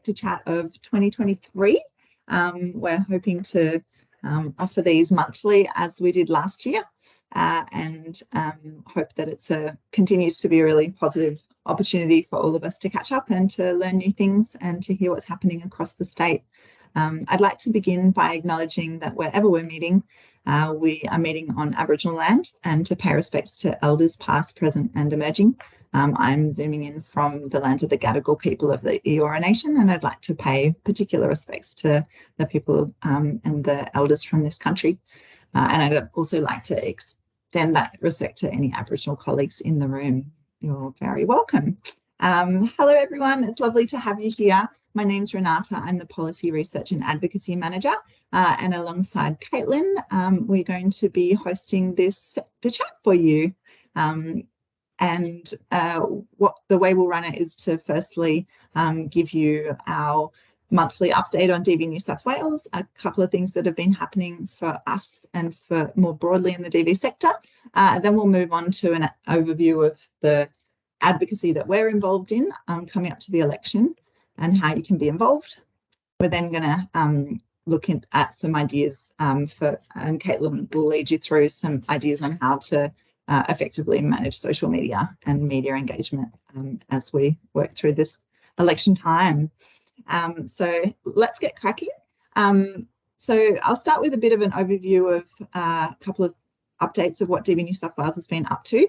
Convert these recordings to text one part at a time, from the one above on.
sector chat of 2023. We're hoping to offer these monthly as we did last year, and hope that it continues to be a really positive opportunity for all of us to catch up and to learn new things and to hear what's happening across the state. I'd like to begin by acknowledging that wherever we're meeting, we are meeting on Aboriginal land, and to pay respects to elders past, present and emerging. I'm zooming in from the lands of the Gadigal people of the Eora Nation, and I'd like to pay particular respects to the people and the elders from this country. And I'd also like to extend that respect to any Aboriginal colleagues in the room. You're very welcome. Hello everyone, it's lovely to have you here. My name's Renata, I'm the Policy Research and Advocacy Manager, and alongside Caitlin, we're going to be hosting this sector chat for you. What the way we'll run it is to firstly give you our monthly update on DV New South Wales, a couple of things that have been happening for us and for more broadly in the DV sector. Then we'll move on to an overview of the advocacy that we're involved in coming up to the election and how you can be involved. We're then going to look at some ideas and Caitlin will lead you through some ideas on how to effectively manage social media and media engagement as we work through this election time. So let's get cracking. So I'll start with a bit of an overview of a couple of updates of what DV New South Wales has been up to.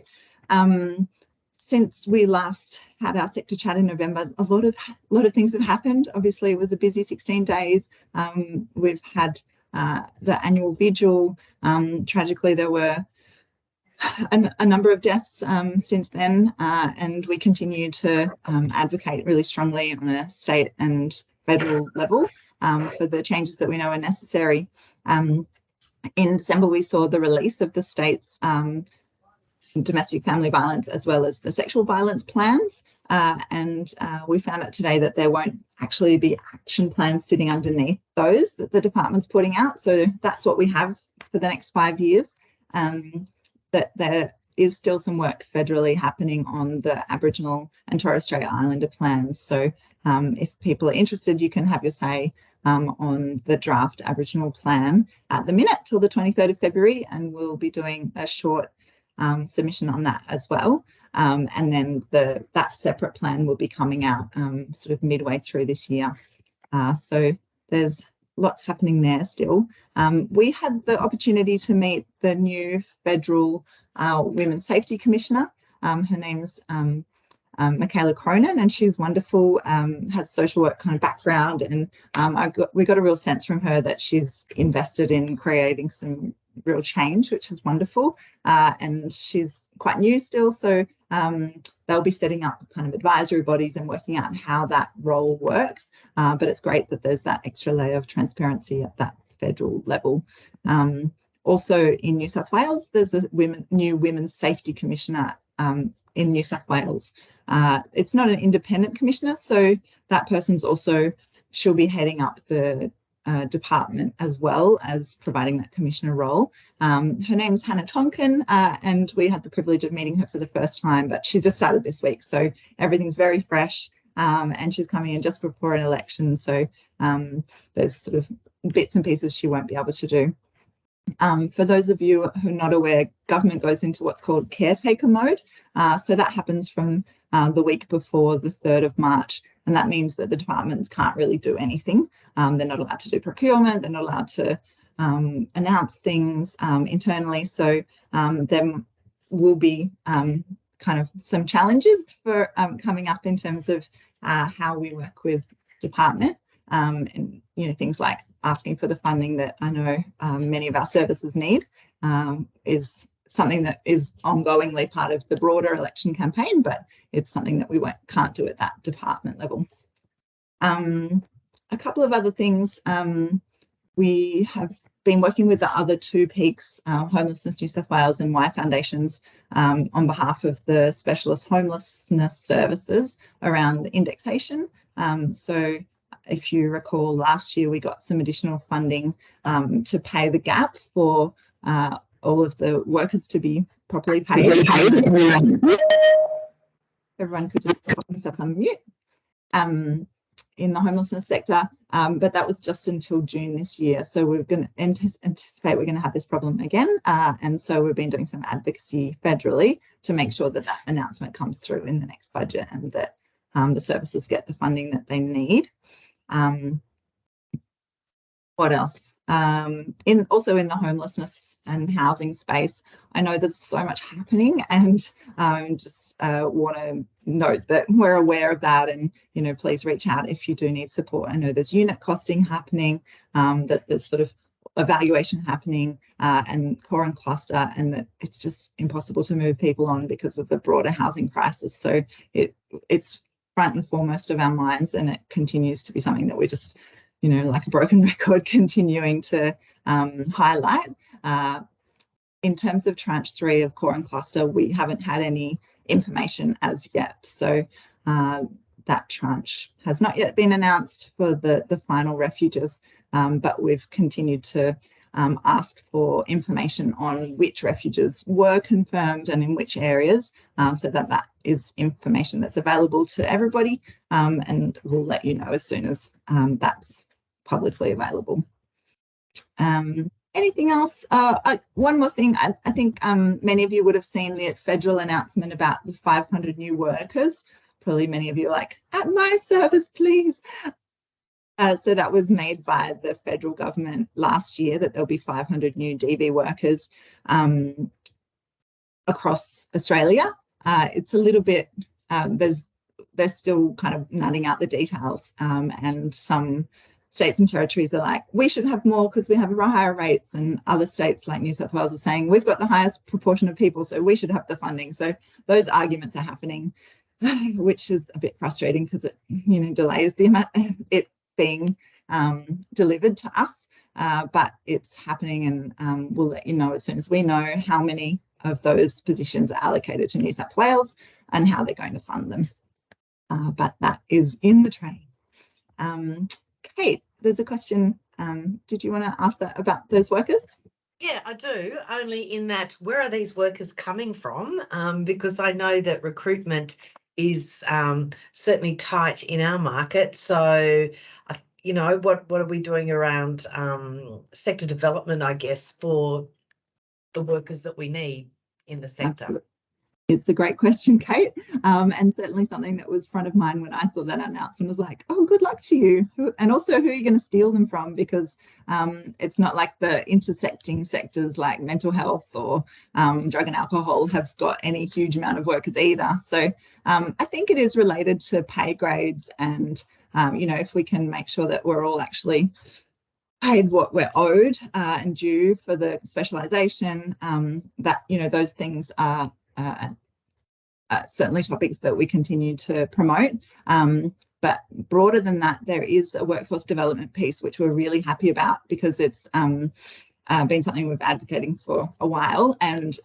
Since we last had our sector chat in November, a lot of things have happened. Obviously, it was a busy 16 days. We've had the annual vigil. Tragically, there were a number of deaths since then, and we continue to advocate really strongly on a state and federal level for the changes that we know are necessary. In December, we saw the release of the state's domestic family violence as well as the sexual violence plans, and we found out today that there won't actually be action plans sitting underneath those that the department's putting out. So that's what we have for the next 5 years. That there is still some work federally happening on the Aboriginal and Torres Strait Islander plans. So if people are interested, you can have your say on the draft Aboriginal plan at the minute till the 23rd of February, and we'll be doing a short submission on that as well. And then that separate plan will be coming out sort of midway through this year. So there's lots happening there still. We had the opportunity to meet the new federal Women's Safety Commissioner. Her name's Michaela Cronin, and she's wonderful, has social work kind of background, and we got a real sense from her that she's invested in creating some real change, which is wonderful. And she's quite new still, so they'll be setting up kind of advisory bodies and working out how that role works. But it's great that there's that extra layer of transparency at that federal level. Also in New South Wales, there's a new Women's Safety Commissioner in New South Wales. It's not an independent commissioner, so that person's also, she'll be heading up the department as well as providing that commissioner role. Her name's Hannah Tonkin, and we had the privilege of meeting her for the first time, but she just started this week, so everything's very fresh, and she's coming in just before an election, so there's sort of bits and pieces she won't be able to do. For those of you who are not aware, government goes into what's called caretaker mode, so that happens from the week before the 3rd of March, and that means that the departments can't really do anything. They're not allowed to do procurement, they're not allowed to announce things internally, so there will be kind of some challenges for coming up in terms of how we work with department, and things like asking for the funding that I know many of our services need is something that is ongoingly part of the broader election campaign, but it's something that we can't do at that department level. A couple of other things. We have been working with the other two peaks, Homelessness New South Wales and Y Foundations, on behalf of the specialist homelessness services around the indexation. So if you recall, last year we got some additional funding to pay the gap for all of the workers to be properly paid. Everyone could just put themselves on mute. in the homelessness sector, but that was just until June this year. So we're going to anticipate we're going to have this problem again. And so we've been doing some advocacy federally to make sure that that announcement comes through in the next budget and that the services get the funding that they need. What else? Also in the homelessness and housing space, I know there's so much happening, and just want to note that we're aware of that, and please reach out if you do need support. I know there's unit costing happening, that there's sort of evaluation happening, and core and cluster, and that it's just impossible to move people on because of the broader housing crisis. So it's front and foremost of our minds, and it continues to be something that we're just like a broken record continuing to highlight. In terms of tranche 3 of core and cluster, we haven't had any information as yet. So that tranche has not yet been announced for the final refuges, but we've continued to ask for information on which refuges were confirmed and in which areas, so that is information that's available to everybody, and we'll let you know as soon as that's publicly available. Anything else? One more thing. I think many of you would have seen the federal announcement about the 500 new workers. Probably many of you are like, at my service, please. So that was made by the federal government last year, that there'll be 500 new DV workers across Australia. It's a little bit, they're still kind of nutting out the details, and some states and territories are like, we should have more because we have higher rates, and other states like New South Wales are saying we've got the highest proportion of people, so we should have the funding. So those arguments are happening, which is a bit frustrating because it delays the amount of it being delivered to us, but it's happening, and we'll let you know as soon as we know how many of those positions are allocated to New South Wales and how they're going to fund them. But that is in the train. Kate, there's a question. Did you want to ask that about those workers? Yeah, I do, only in that, where are these workers coming from? Because I know that recruitment is certainly tight in our market. So, what are we doing around sector development, I guess, for the workers that we need in the sector? Absolutely. It's a great question, Kate, and certainly something that was front of mind when I saw that announcement. Was like, oh, good luck to you. And also, who are you going to steal them from? Because it's not like the intersecting sectors like mental health or drug and alcohol have got any huge amount of workers either. So I think it is related to pay grades, and if we can make sure that we're all actually paid what we're owed and due for the specialisation, that those things are certainly topics that we continue to promote. But broader than that, there is a workforce development piece, which we're really happy about, because it's been something we've advocating for a while, and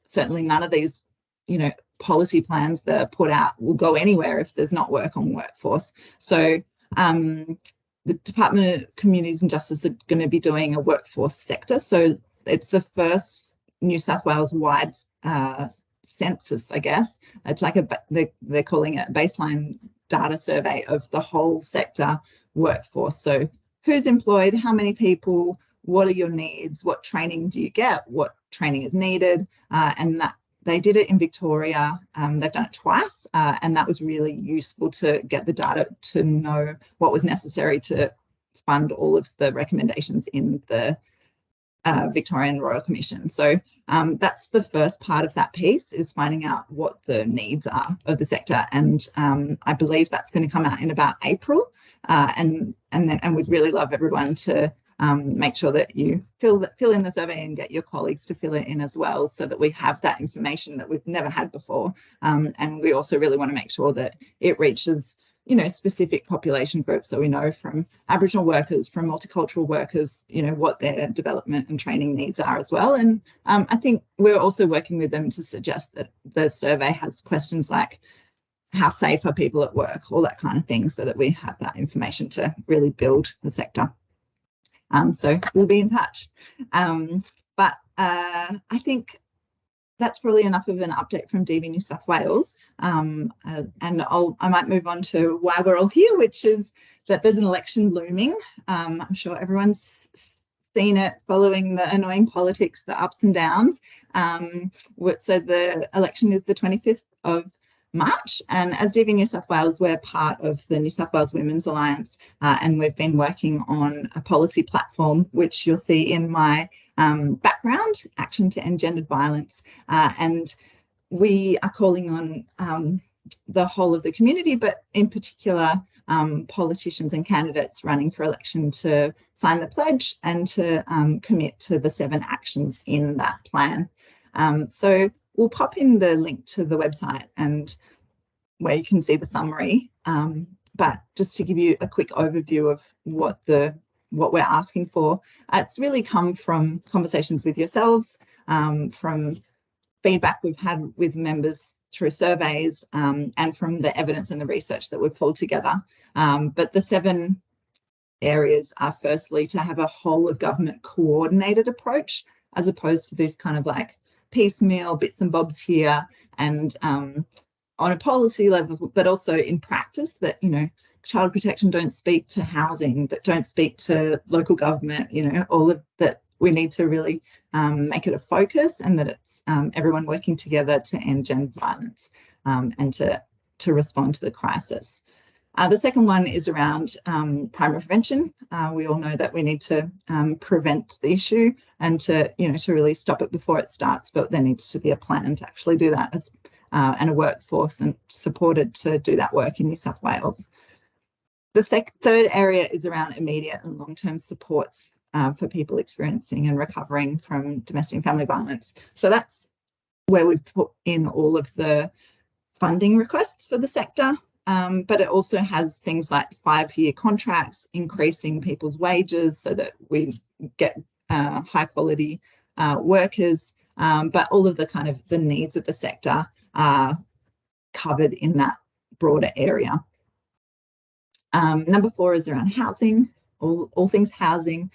certainly none of these, policy plans that are put out will go anywhere if there's not work on workforce. So the Department of Communities and Justice are going to be doing a workforce sector. So it's the first New South Wales wide census, I guess. It's like they're calling it a baseline data survey of the whole sector workforce. So who's employed, how many people, what are your needs, what training do you get, what training is needed, and that they did it in Victoria. They've done it twice, and that was really useful to get the data to know what was necessary to fund all of the recommendations in the Victorian Royal Commission. So that's the first part of that piece, is finding out what the needs are of the sector, and I believe that's going to come out in about April, and we'd really love everyone to make sure that you fill in the survey and get your colleagues to fill it in as well, so that we have that information that we've never had before, and we also really want to make sure that it reaches specific population groups, so we know from Aboriginal workers, from multicultural workers, what their development and training needs are as well. And I think we're also working with them to suggest that the survey has questions like, how safe are people at work, all that kind of thing, so that we have that information to really build the sector. So we'll be in touch. But I think that's probably enough of an update from DV New South Wales. And I might move on to why we're all here, which is that there's an election looming. I'm sure everyone's seen it, following the annoying politics, the ups and downs. So the election is the 25th of March, and as DV New South Wales, we're part of the New South Wales Women's Alliance, and we've been working on a policy platform, which you'll see in my background, Action to End Gendered Violence, and we are calling on the whole of the community, but in particular politicians and candidates running for election to sign the pledge and to commit to the 7 actions in that plan. So we'll pop in the link to the website and where you can see the summary. But just to give you a quick overview of what we're asking for, it's really come from conversations with yourselves, from feedback we've had with members through surveys, and from the evidence and the research that we've pulled together. But the 7 areas are firstly to have a whole of government coordinated approach, as opposed to this kind of like piecemeal bits and bobs here, and on a policy level, but also in practice, that, you know, child protection don't speak to housing, that don't speak to local government, you know, all of that. We need to really make it a focus, and that it's everyone working together to end gender violence and to respond to the crisis. The second one is around primary prevention. We all know that we need to prevent the issue and to really stop it before it starts, but there needs to be a plan to actually do that, and a workforce and supported to do that work in New South Wales. The third area is around immediate and long-term supports for people experiencing and recovering from domestic and family violence. So that's where we've put in all of the funding requests for the sector, but it also has things like 5-year contracts, increasing people's wages so that we get high quality workers, but all of the kind of the needs of the sector are covered in that broader area. Number 4 is around housing, all things housing,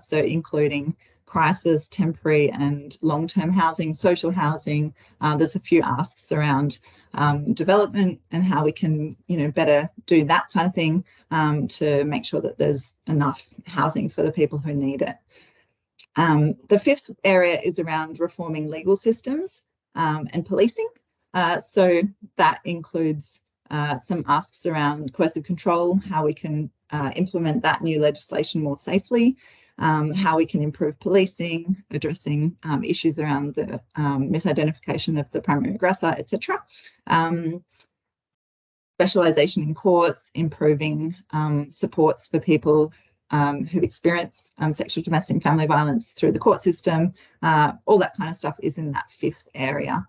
so including crisis, temporary and long-term housing, social housing. There's a few asks around development and how we can, better do that kind of thing to make sure that there's enough housing for the people who need it. The 5th area is around reforming legal systems and policing. So that includes some asks around coercive control, how we can implement that new legislation more safely, how we can improve policing, addressing issues around the misidentification of the primary aggressor, etc. Specialisation in courts, improving supports for people who experience sexual, domestic and family violence through the court system. All that kind of stuff is in that 5th area.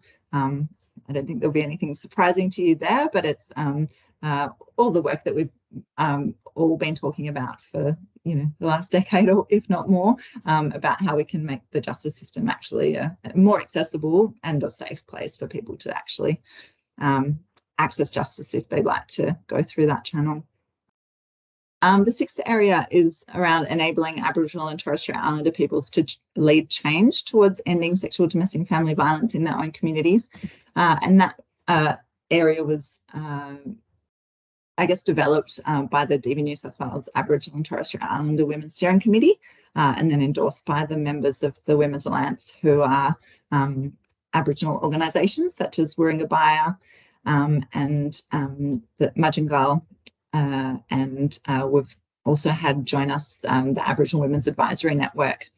I don't think there'll be anything surprising to you there, but it's all the work that we've all been talking about for the last decade, or if not more, about how we can make the justice system actually a more accessible and a safe place for people to actually access justice if they'd like to go through that channel. The 6th area is around enabling Aboriginal and Torres Strait Islander peoples to lead change towards ending sexual, domestic and family violence in their own communities. And that area was, developed by the DV New South Wales Aboriginal and Torres Strait Islander Women's Steering Committee, and then endorsed by the members of the Women's Alliance, who are Aboriginal organisations such as Warringabaya and the Mudjingal. And we've also had join us the Aboriginal Women's Advisory Network,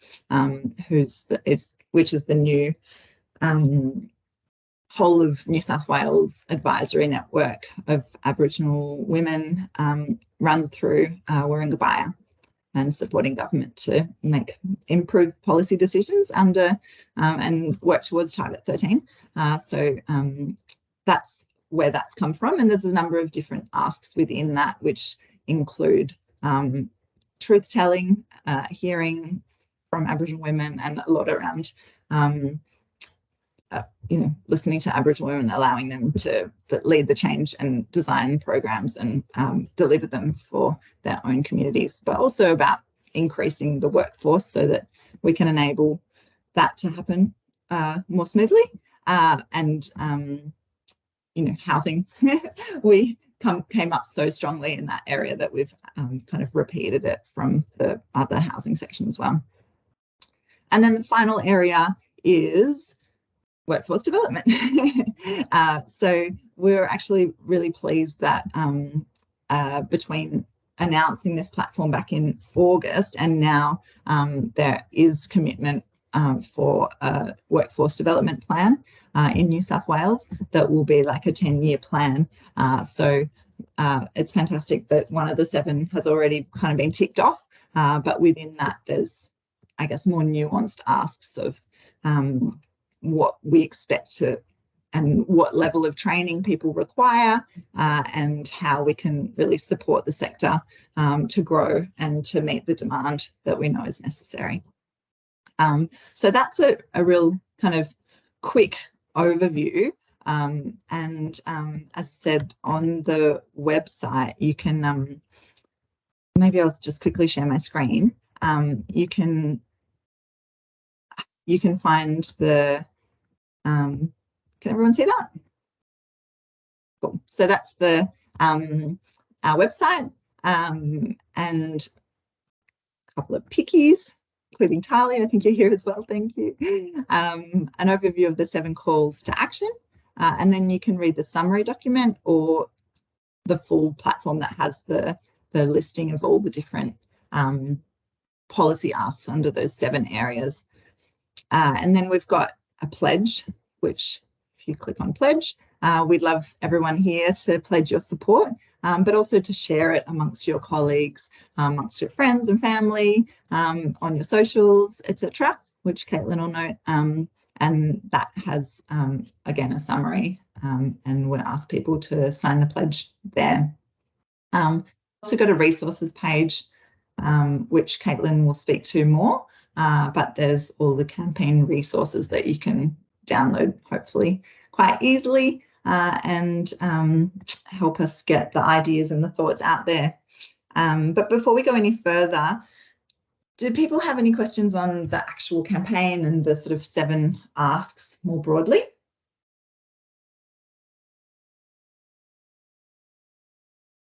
which is the new whole of New South Wales advisory network of Aboriginal women run through Warringabaya, and supporting government to improve policy decisions under and work towards Target 13. So that's where that's come from, and there's a number of different asks within that, which include truth-telling, hearing from Aboriginal women, and a lot around listening to Aboriginal women, allowing them to lead the change and design programs and deliver them for their own communities, but also about increasing the workforce so that we can enable that to happen more smoothly. and you know, housing. We came up so strongly in that area that we've kind of repeated it from the other housing section as well. And then the final area is workforce development. So we're actually really pleased that between announcing this platform back in August and now there is commitment for a workforce development plan in New South Wales that will be like a 10-year plan. So it's fantastic that one of the 7 has already kind of been ticked off, but within that there's, I guess, more nuanced asks of what we expect to and what level of training people require, and how we can really support the sector to grow and to meet the demand that we know is necessary. So that's a real kind of quick overview. And as I said, on the website, you can, maybe I'll just quickly share my screen. You can find the, can everyone see that? Cool. So that's the our website, and a couple of pickies, including Talia, I think you're here as well, thank you. An overview of the 7 calls to action, and then you can read the summary document or the full platform that has the listing of all the different policy asks under those 7 areas. And then we've got a pledge, which if you click on pledge, we'd love everyone here to pledge your support, but also to share it amongst your colleagues, amongst your friends and family, on your socials, etc., which Caitlin will note. And that has, again, a summary, and we'll ask people to sign the pledge there. Also got a resources page, which Caitlin will speak to more, but there's all the campaign resources that you can download, hopefully quite easily, and help us get the ideas and the thoughts out there. But before we go any further, do people have any questions on the actual campaign and the sort of 7 asks more broadly?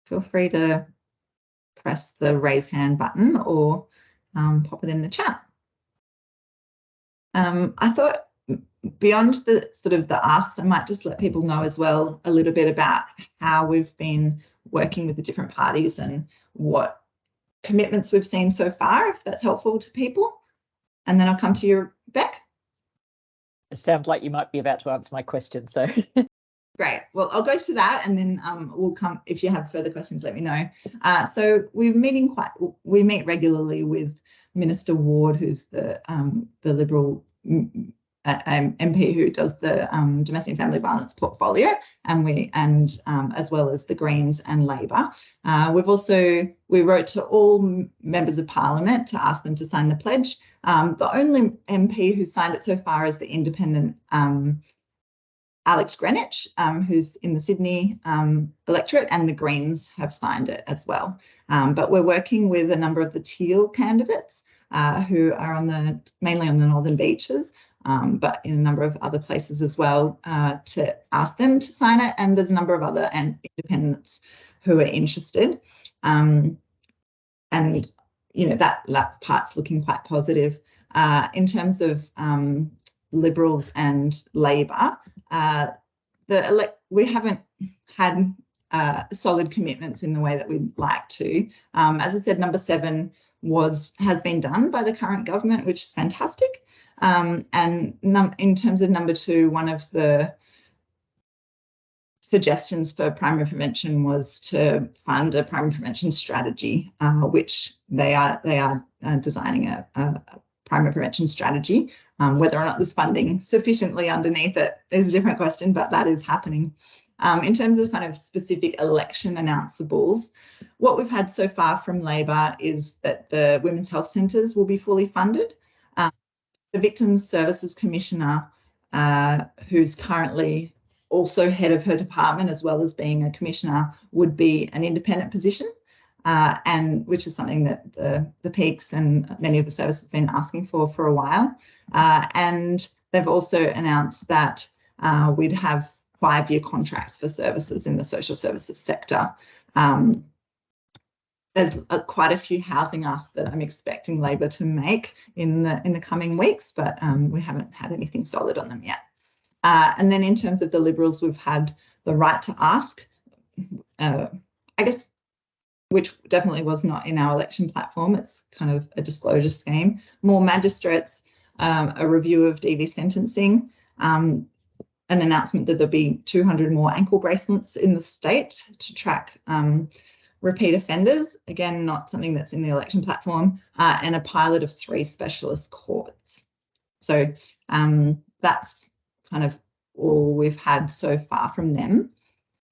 Feel free to press the raise hand button or pop it in the chat. I thought beyond the sort of the asks, I might just let people know as well a little bit about how we've been working with the different parties and what commitments we've seen so far, if that's helpful to people. And then I'll come to you, Beck. It sounds like you might be about to answer my question, so. Great. Well, I'll go to that, and then we'll come. If you have further questions, let me know. So we meet regularly with Minister Ward, who's the Liberal MP who does the domestic and family violence portfolio, and as well as the Greens and Labor. We wrote to all members of Parliament to ask them to sign the pledge. The only MP who signed it so far is the independent Alex Greenwich, who's in the Sydney electorate, and the Greens have signed it as well. But we're working with a number of the Teal candidates who are mainly on the Northern Beaches, but in a number of other places as well, to ask them to sign it. And there's a number of other independents who are interested. And, you know, that part's looking quite positive. In terms of Liberals and Labor, we haven't had solid commitments in the way that we'd like to. As I said, number 7 has been done by the current government, which is fantastic. And in terms of number 2, one of the suggestions for primary prevention was to fund a primary prevention strategy, which they are designing a primary prevention strategy. Whether or not there's funding sufficiently underneath it is a different question, but that is happening. In terms of kind of specific election announceables, what we've had so far from Labor is that the Women's Health Centres will be fully funded. The Victims Services Commissioner, who's currently also head of her department as well as being a commissioner, would be an independent position, and which is something that the Peaks and many of the services have been asking for a while. And they've also announced that we'd have 5-year contracts for services in the social services sector. There's quite a few housing asks that I'm expecting Labor to make in the coming weeks, but we haven't had anything solid on them yet. And then in terms of the Liberals, we've had the right to ask, I guess, which definitely was not in our election platform. It's kind of a disclosure scheme. More magistrates, a review of DV sentencing, an announcement that there'll be 200 more ankle bracelets in the state to track repeat offenders, again, not something that's in the election platform, and a pilot of 3 specialist courts. So that's kind of all we've had so far from them.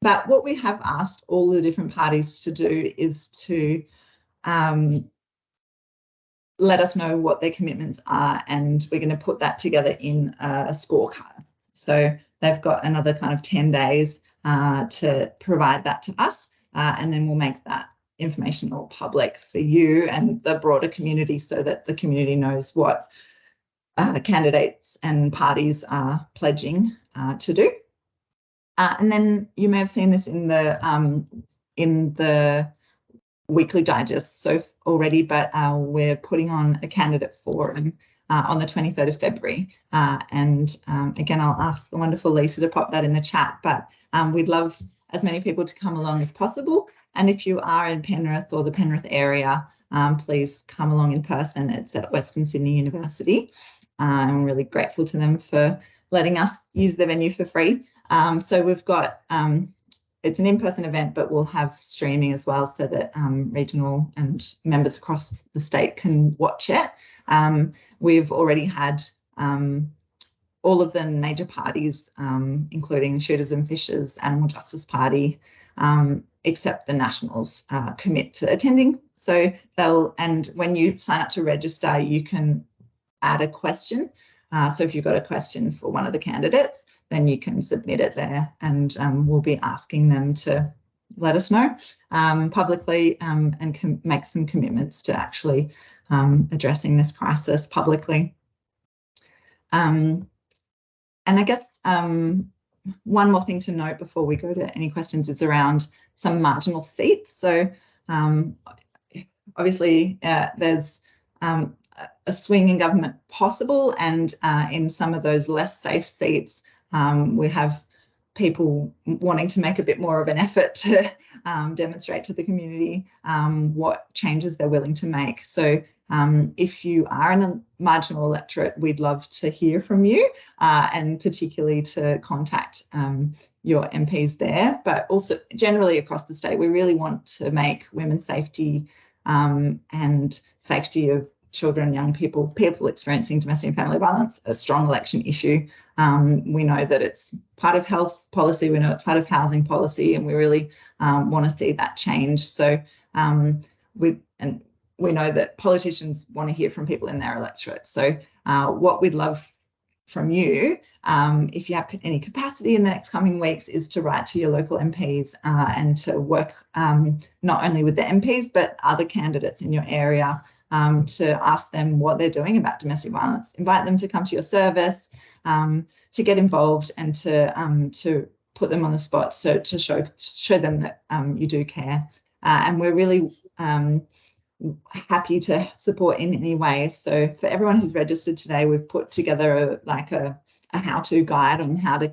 But what we have asked all the different parties to do is to let us know what their commitments are, and we're going to put that together in a scorecard. So they've got another kind of 10 days to provide that to us, and then we'll make that information all public for you and the broader community so that the community knows what candidates and parties are pledging to do. And then you may have seen this in the weekly digest so already, but we're putting on a candidate forum on the 23rd of February. And again, I'll ask the wonderful Lisa to pop that in the chat, but we'd love as many people to come along as possible. And if you are in Penrith or the Penrith area, please come along in person. It's at Western Sydney University. I'm really grateful to them for letting us use the venue for free. So we've got, it's an in-person event, but we'll have streaming as well so that regional and members across the state can watch it. We've already had all of the major parties, including Shooters and Fishers, Animal Justice Party, except the Nationals, commit to attending. So and when you sign up to register, you can add a question. So if you've got a question for one of the candidates, then you can submit it there, and we'll be asking them to let us know publicly and make some commitments to actually addressing this crisis publicly. And I guess one more thing to note before we go to any questions is around some marginal seats. So obviously there's a swing in government possible, and in some of those less safe seats, we have people wanting to make a bit more of an effort to demonstrate to the community what changes they're willing to make. So if you are in a marginal electorate, we'd love to hear from you, and particularly to contact your MPs there, but also generally across the state. We really want to make women's safety and safety of children, young people experiencing domestic and family violence a strong election issue. We know that it's part of health policy, we know it's part of housing policy, and we really want to see that change. So we know that politicians want to hear from people in their electorate. So what we'd love from you, if you have any capacity in the next coming weeks, is to write to your local MPs and to work not only with the MPs but other candidates in your area to ask them what they're doing about domestic violence. Invite them to come to your service, to get involved, and to put them on the spot, so to show them that you do care. And we're really happy to support in any way. So for everyone who's registered today, we've put together a how-to guide on how to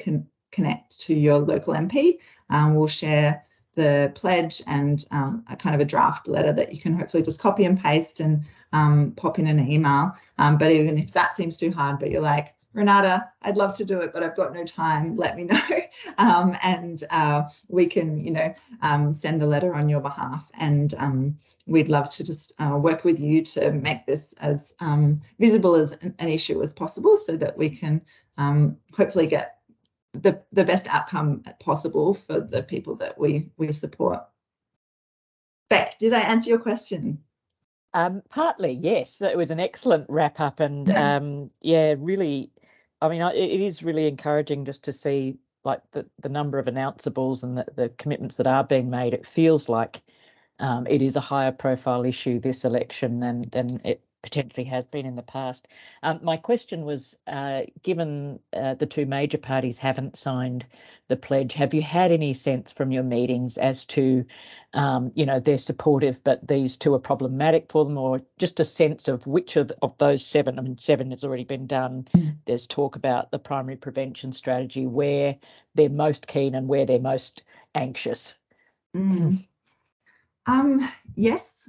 connect to your local MP. We'll share the pledge and a kind of a draft letter that you can hopefully just copy and paste and pop in an email. But even if that seems too hard, but you're like, Renata, I'd love to do it, but I've got no time, let me know. And we can, send the letter on your behalf. And we'd love to just work with you to make this as visible as an issue as possible, so that we can hopefully get the best outcome possible for the people that we support. Beck, did I answer your question? Partly, yes. It was an excellent wrap up, and yeah, really, I mean, it is really encouraging just to see like the number of announceables and the commitments that are being made. It feels like it is a higher profile issue this election than potentially has been in the past. My question was, given the two major parties haven't signed the pledge, have you had any sense from your meetings as to, they're supportive, but these two are problematic for them, or just a sense of which of those seven? I mean, 7 has already been done. There's talk about the primary prevention strategy, where they're most keen and where they're most anxious. Yes.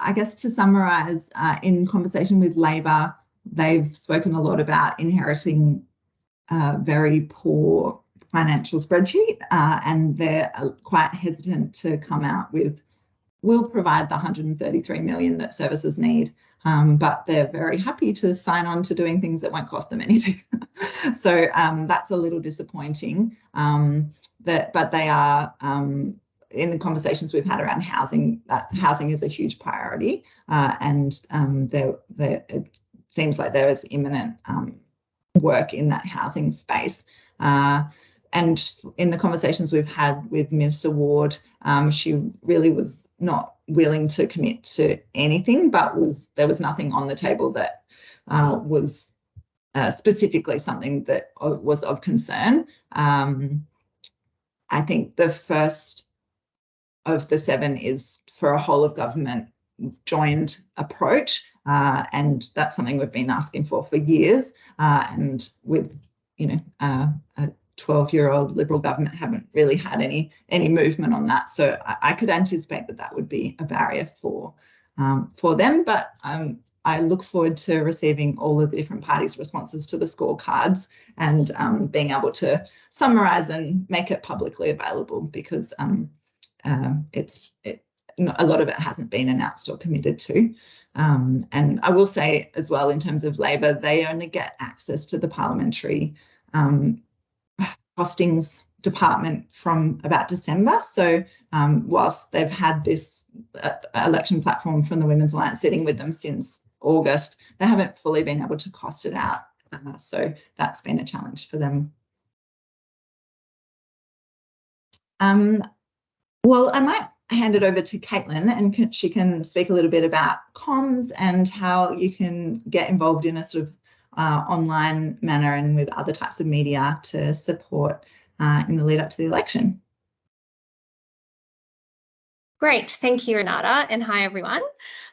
I guess to summarise, in conversation with Labor, they've spoken a lot about inheriting a very poor financial spreadsheet, and they're quite hesitant to come out with, we'll provide the 133 million that services need, but they're very happy to sign on to doing things that won't cost them anything. So that's a little disappointing. But they are, in the conversations we've had around housing, that housing is a huge priority, and it seems like there is imminent work in that housing space. And in the conversations we've had with Minister Ward, she really was not willing to commit to anything, but there was nothing on the table that was specifically something that was of concern. I think the first of the 7 is for a whole of government joined approach, and that's something we've been asking for years, and with a 12-year-old Liberal government haven't really had any movement on that. So I could anticipate that would be a barrier for them, but I look forward to receiving all of the different parties' responses to the scorecards and being able to summarise and make it publicly available, because a lot of it hasn't been announced or committed to. And I will say as well, in terms of Labor, they only get access to the parliamentary costings department from about December. So whilst they've had this election platform from the Women's Alliance sitting with them since August, they haven't fully been able to cost it out. So that's been a challenge for them. Well, I might hand it over to Caitlin, and she can speak a little bit about comms and how you can get involved in a sort of online manner and with other types of media to support in the lead up to the election. Great, thank you, Renata, and hi everyone.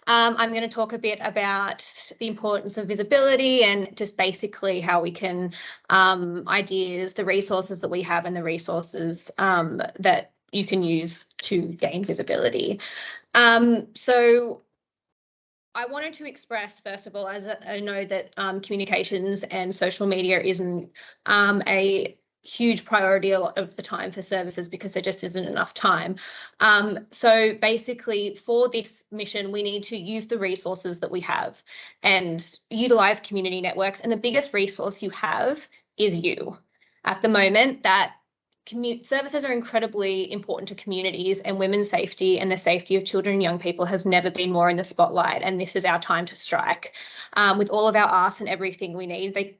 I'm going to talk a bit about the importance of visibility and just basically how we can ideas, the resources that we have and the resources that you can use to gain visibility. So I wanted to express, first of all, as I know that communications and social media isn't a huge priority a lot of the time for services, because there just isn't enough time. So basically for this mission, we need to use the resources that we have and utilise community networks. And the biggest resource you have is you. At the moment, that services are incredibly important to communities, and women's safety and the safety of children and young people has never been more in the spotlight. And this is our time to strike. With all of our arse and everything we need, they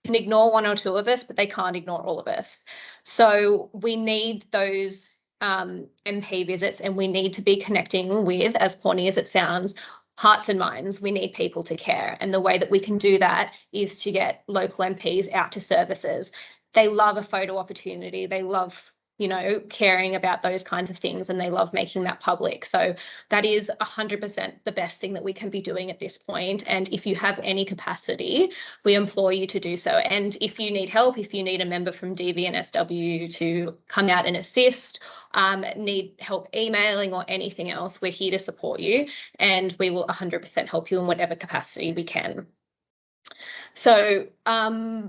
can ignore one or two of us, but they can't ignore all of us. So we need those MP visits, and we need to be connecting with, as corny as it sounds, hearts and minds. We need people to care. And the way that we can do that is to get local MPs out to services. They love a photo opportunity. They love, caring about those kinds of things, and they love making that public. So that is 100% the best thing that we can be doing at this point. And if you have any capacity, we implore you to do so. And if you need help, if you need a member from DVNSW to come out and assist, need help emailing or anything else, we're here to support you, and we will 100% help you in whatever capacity we can. So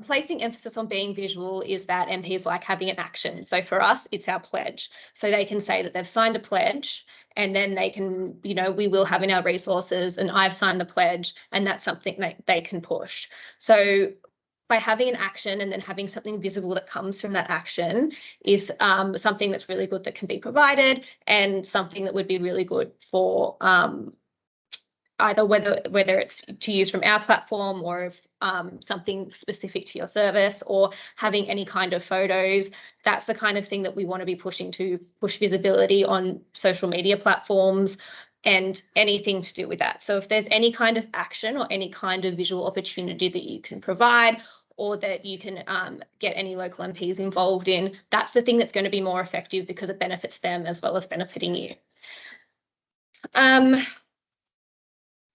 placing emphasis on being visual is that MPs like having an action. So for us, it's our pledge. So they can say that they've signed a pledge, and then they can, we will have in our resources, and I've signed the pledge, and that's something that they can push. So by having an action and then having something visible that comes from that action is something that's really good that can be provided, and something that would be really good for either whether it's to use from our platform, or if something specific to your service, or having any kind of photos. That's the kind of thing that we want to be pushing to push visibility on social media platforms. and anything to do with that. So if there's any kind of action or any kind of visual opportunity that you can provide, or that you can get any local MPs involved in, that's the thing that's going to be more effective because it benefits them as well as benefiting you.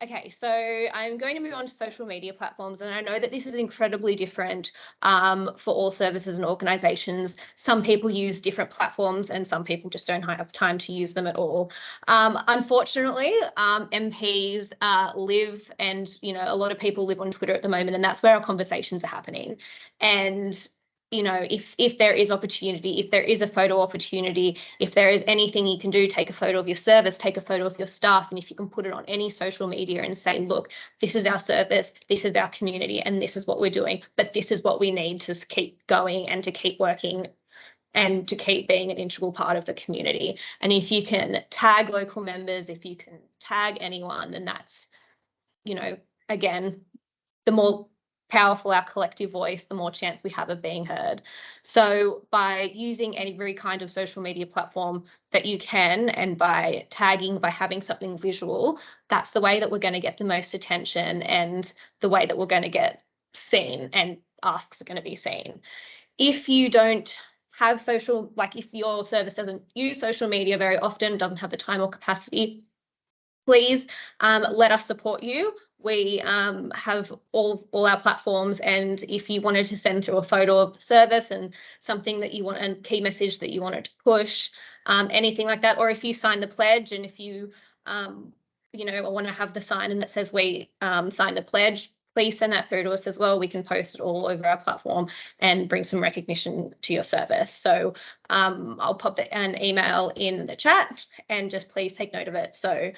Okay, so I'm going to move on to social media platforms, and I know that this is incredibly different for all services and organisations. Some people use different platforms and some people just don't have time to use them at all. Unfortunately, MPs live, and a lot of people live on Twitter at the moment, and that's where our conversations are happening. And if there is opportunity, if there is a photo opportunity, if there is anything you can do, take a photo of your service, take a photo of your staff, and if you can put it on any social media and say, look, this is our service, this is our community, and this is what we're doing, but this is what we need to keep going and to keep working and to keep being an integral part of the community. And if you can tag local members, if you can tag anyone, then that's, again, the more powerful our collective voice, the more chance we have of being heard. So by using every kind of social media platform that you can, and by tagging, by having something visual, that's the way that we're going to get the most attention and the way that we're going to get seen and asks are going to be seen. If you don't have social, like if your service doesn't use social media very often, doesn't have the time or capacity, please let us support you. We have all our platforms, and if you wanted to send through a photo of the service and something that you want, a key message that you wanted to push, anything like that, or if you sign the pledge, and if you want to have the sign and that says we sign the pledge, please send that through to us as well. We can post it all over our platform and bring some recognition to your service. So I'll pop an email in the chat, and just please take note of it so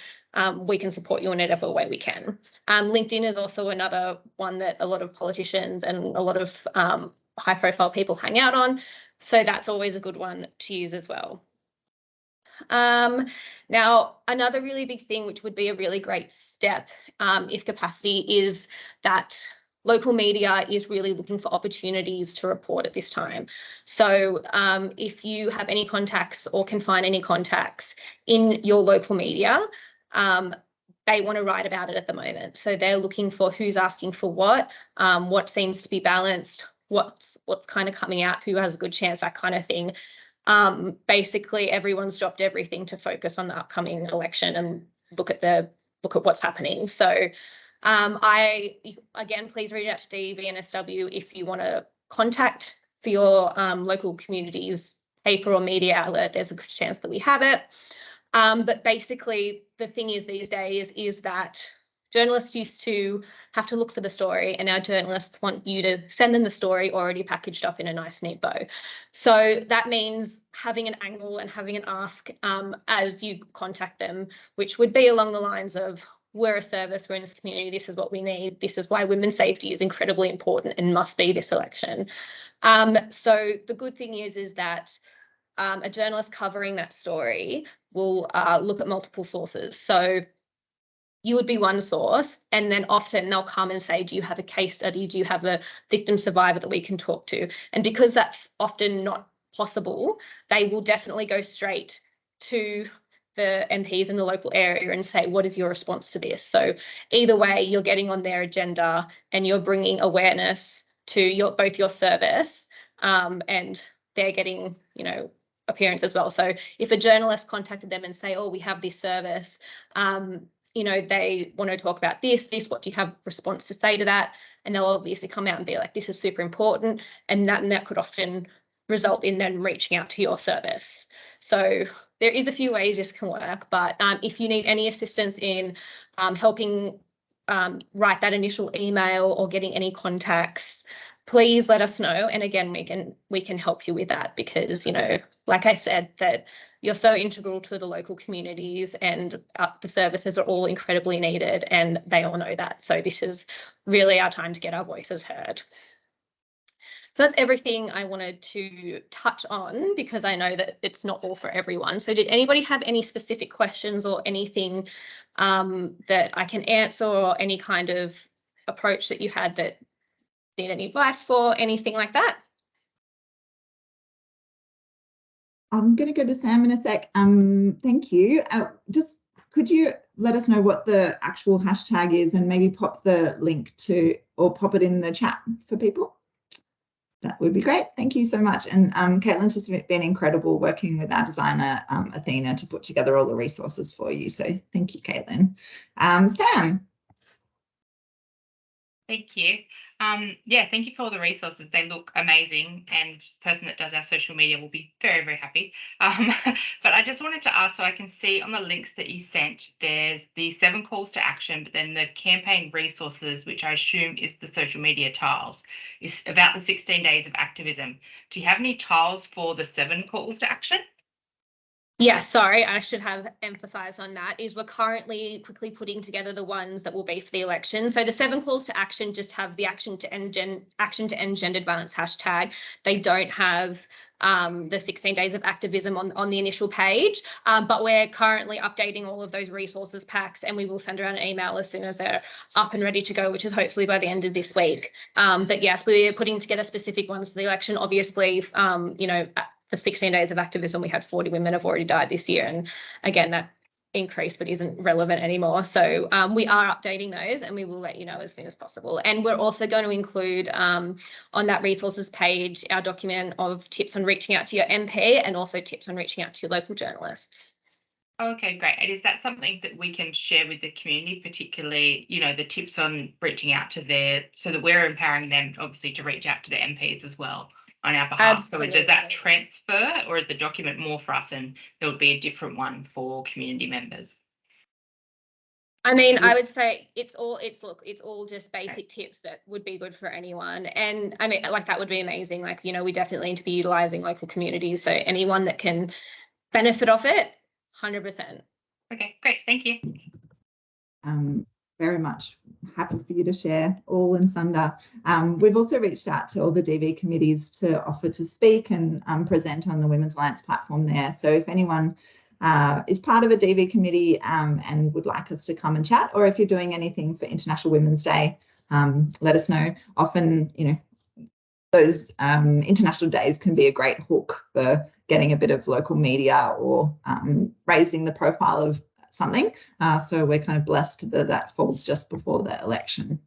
we can support you in whatever way we can. LinkedIn is also another one that a lot of politicians and a lot of high profile people hang out on. So that's always a good one to use as well. Now, another really big thing, which would be a really great step if capacity, is that local media is really looking for opportunities to report at this time. So if you have any contacts or can find any contacts in your local media, they want to write about it at the moment. So they're looking for who's asking for what seems to be balanced, what's kind of coming out, who has a good chance, that kind of thing. Basically, everyone's dropped everything to focus on the upcoming election and look at what's happening. So again, please reach out to DVNSW if you want to contact for your local community's paper or media outlet. There's a good chance that we have it. But basically, the thing is these days is that journalists used to have to look for the story, and now journalists want you to send them the story already packaged up in a nice neat bow. So that means having an angle and having an ask as you contact them, which would be along the lines of, we're a service, we're in this community, this is what we need, this is why women's safety is incredibly important and must be this election. So the good thing is that a journalist covering that story will look at multiple sources. So you would be one source, and then often they'll come and say, do you have a case study? Do you have a victim survivor that we can talk to? And because that's often not possible, they will definitely go straight to the MPs in the local area and say, what is your response to this? So either way, you're getting on their agenda and you're bringing awareness to both your service and they're getting, appearance as well. So if a journalist contacted them and say, oh, we have this service, they want to talk about this, what do you have response to say to that? And they'll obviously come out and be like, this is super important. And that could often result in them reaching out to your service. So there is a few ways this can work, but if you need any assistance in helping write that initial email or getting any contacts, please let us know. And again, we can help you with that because, like I said, that you're so integral to the local communities and the services are all incredibly needed and they all know that. So this is really our time to get our voices heard. So that's everything I wanted to touch on because I know that it's not all for everyone. So did anybody have any specific questions or anything that I can answer, or any kind of approach that you had that need any advice for, anything like that? I'm going to go to Sam in a sec. Thank you. Just could you let us know what the actual hashtag is and maybe pop the link to, or pop it in the chat for people? That would be great. Thank you so much. And Caitlin's just been incredible working with our designer, Athena, to put together all the resources for you. So thank you, Caitlin. Sam. Thank you. Yeah, thank you for all the resources. They look amazing, and the person that does our social media will be very, very happy. But I just wanted to ask, so I can see on the links that you sent, there's the 7 calls to action, but then the campaign resources, which I assume is the social media tiles, is about the 16 days of activism. Do you have any tiles for the 7 calls to action? Yeah, sorry, I should have emphasised on that, is we're currently quickly putting together the ones that will be for the election. So the 7 calls to action just have the action to end gendered violence hashtag. They don't have the 16 days of activism on the initial page, but we're currently updating all of those resources packs, and we will send around an email as soon as they're up and ready to go, which is hopefully by the end of this week. But yes, we're putting together specific ones for the election. Obviously, you know, for 16 days of activism, we had 40 women have already died this year. And again, that increase, but isn't relevant anymore. So we are updating those, and we will let you know as soon as possible. And we're also going to include on that resources page our document of tips on reaching out to your MP, and also tips on reaching out to your local journalists. Okay, great. And is that something that we can share with the community, particularly, you know, the tips on reaching out to so that we're empowering them, obviously, to reach out to the MPs as well on our behalf? Absolutely. So does that transfer, or is the document more for us and there would be a different one for community members? I mean, I would say it's all just basic tips that would be good for anyone. And I mean, like, that would be amazing. Like, you know, we definitely need to be utilizing local communities. So anyone that can benefit off it, 100%. Okay, great. Thank you. Very much happy for you to share all and sunder. We've also reached out to all the DV committees to offer to speak and present on the Women's Alliance platform there. So if anyone is part of a DV committee and would like us to come and chat, or if you're doing anything for International Women's Day, let us know. Often, you know, those international days can be a great hook for getting a bit of local media or raising the profile of something. So we're kind of blessed that that falls just before the election.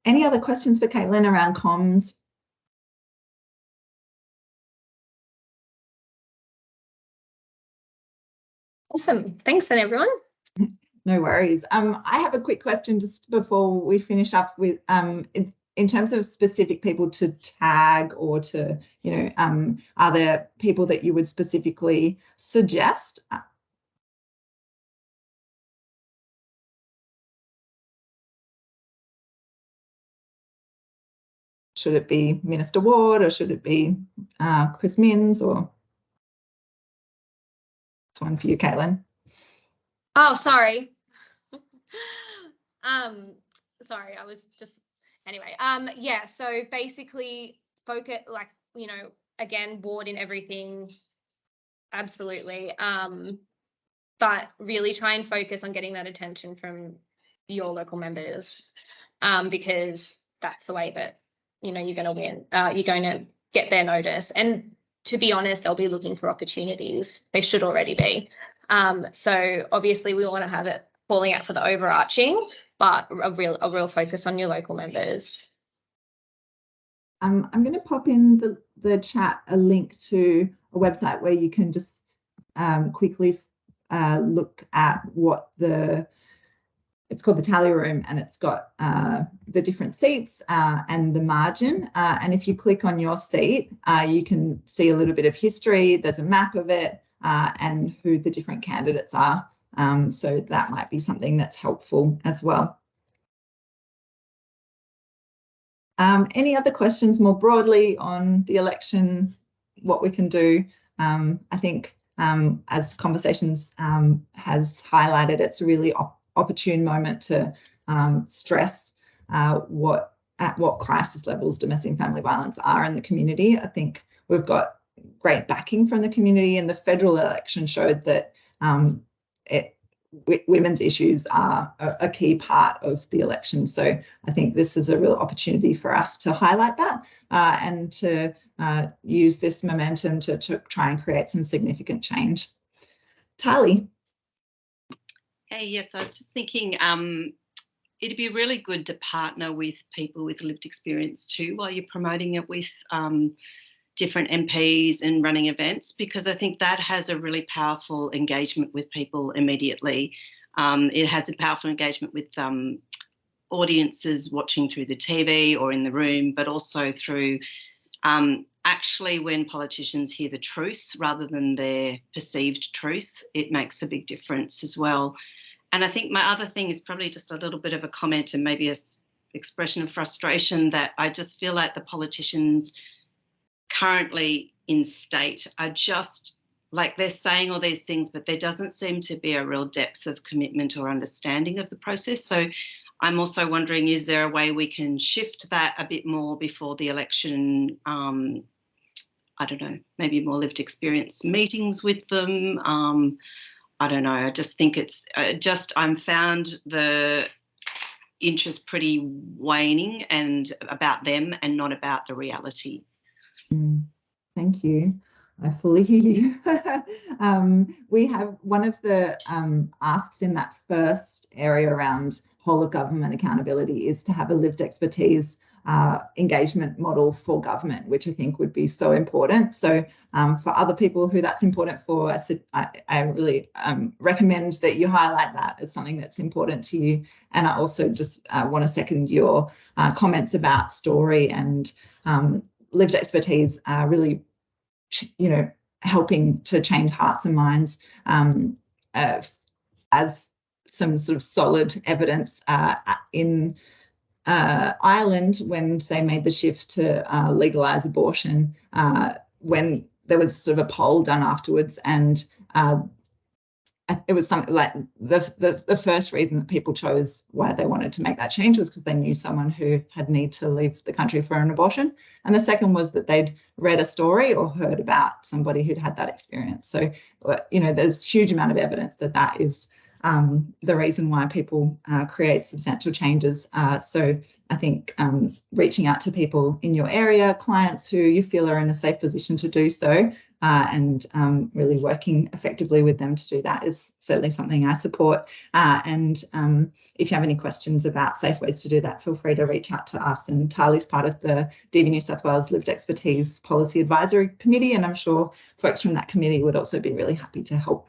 Any other questions for Caitlin around comms? Awesome. Thanks then, everyone. No worries. I have a quick question just before we finish up with in terms of specific people to tag or to, you know, are there people that you would specifically suggest? Should it be Minister Ward, or should it be Chris Minns, or it's one for you, Caitlin? Oh, sorry. Sorry, I was just, anyway, yeah, so basically focus, like, you know, again, Ward in everything, absolutely. But really try and focus on getting that attention from your local members, because that's the way that, you know, you're going to win. You're going to get their notice. And to be honest, they'll be looking for opportunities. They should already be. So obviously we want to have it falling out for the overarching, but a real focus on your local members. I'm going to pop in the chat a link to a website where you can just quickly look at what it's called the tally room, and it's got the different seats and the margin. And if you click on your seat, you can see a little bit of history. There's a map of it and who the different candidates are. So that might be something that's helpful as well. Any other questions more broadly on the election, what we can do? I think as conversations has highlighted, it's a really opportune moment to stress at what crisis levels domestic and family violence are in the community. I think we've got great backing from the community, and the federal election showed that women's issues are a key part of the election. So I think this is a real opportunity for us to highlight that and to use this momentum to try and create some significant change. Tali. Hey, yes, I was just thinking it'd be really good to partner with people with lived experience too while you're promoting it with different MPs and running events, because I think that has a really powerful engagement with people immediately. It has a powerful engagement with audiences watching through the TV or in the room, but also through actually when politicians hear the truth rather than their perceived truth, it makes a big difference as well. And I think my other thing is probably just a little bit of a comment and maybe an expression of frustration that I just feel like the politicians currently in state are just like, they're saying all these things, but there doesn't seem to be a real depth of commitment or understanding of the process. So I'm also wondering, is there a way we can shift that a bit more before the election? I don't know, maybe more lived experience meetings with them. I don't know. I just think it's I'm found the interest pretty waning and about them and not about the reality. Thank you. I fully hear you. We have one of the asks in that first area around whole of government accountability is to have a lived expertise engagement model for government, which I think would be so important. So for other people who that's important for, I really recommend that you highlight that as something that's important to you. And I also just want to second your comments about story and lived expertise really, helping to change hearts and minds as some sort of solid evidence in Ireland, when they made the shift to legalise abortion, when there was sort of a poll done afterwards, and it was something like the first reason that people chose why they wanted to make that change was because they knew someone who had need to leave the country for an abortion. And the second was that they'd read a story or heard about somebody who'd had that experience. So, there's a huge amount of evidence that that is the reason why people create substantial changes. So I think reaching out to people in your area, clients who you feel are in a safe position to do so, and really working effectively with them to do that is certainly something I support. And if you have any questions about safe ways to do that, feel free to reach out to us. And Tali's part of the DVNSW Lived Expertise Policy Advisory Committee, and I'm sure folks from that committee would also be really happy to help.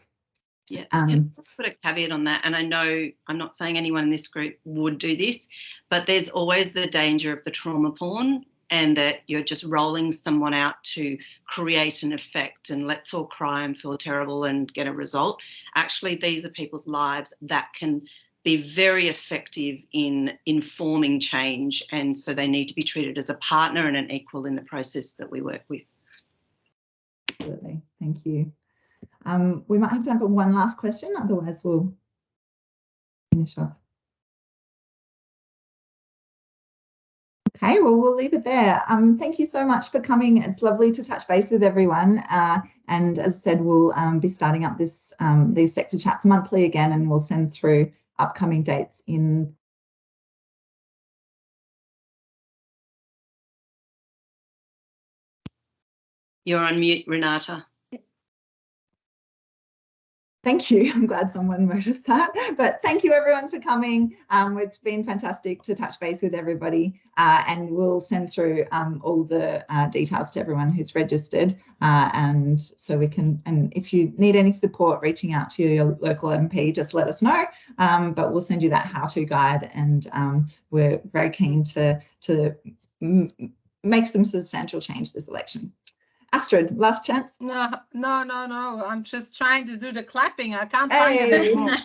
Yeah, let's put a caveat on that. And I know I'm not saying anyone in this group would do this, but there's always the danger of the trauma porn, and that you're just rolling someone out to create an effect and let's all cry and feel terrible and get a result. Actually, these are people's lives that can be very effective in informing change. And so they need to be treated as a partner and an equal in the process that we work with. Absolutely. Thank you. We might have time for one last question, otherwise we'll finish off. Okay, well, we'll leave it there. Thank you so much for coming. It's lovely to touch base with everyone. And as I said, we'll be starting up these sector chats monthly again, and we'll send through upcoming dates in. You're on mute, Renata. Thank you. I'm glad someone noticed that. But thank you everyone for coming. It's been fantastic to touch base with everybody, and we'll send through all the details to everyone who's registered. And so we can, and if you need any support reaching out to your local MP, just let us know. But we'll send you that how-to guide, and we're very keen to make some substantial change this election. Astrid, last chance. No. I'm just trying to do the clapping. I can't find it anymore.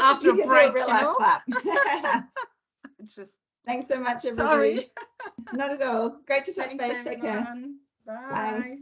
After a break, real life clap. Just thanks so much, everybody. sorry. Not at all. Great to touch Thanks, base. Take care. everyone. Bye. Bye.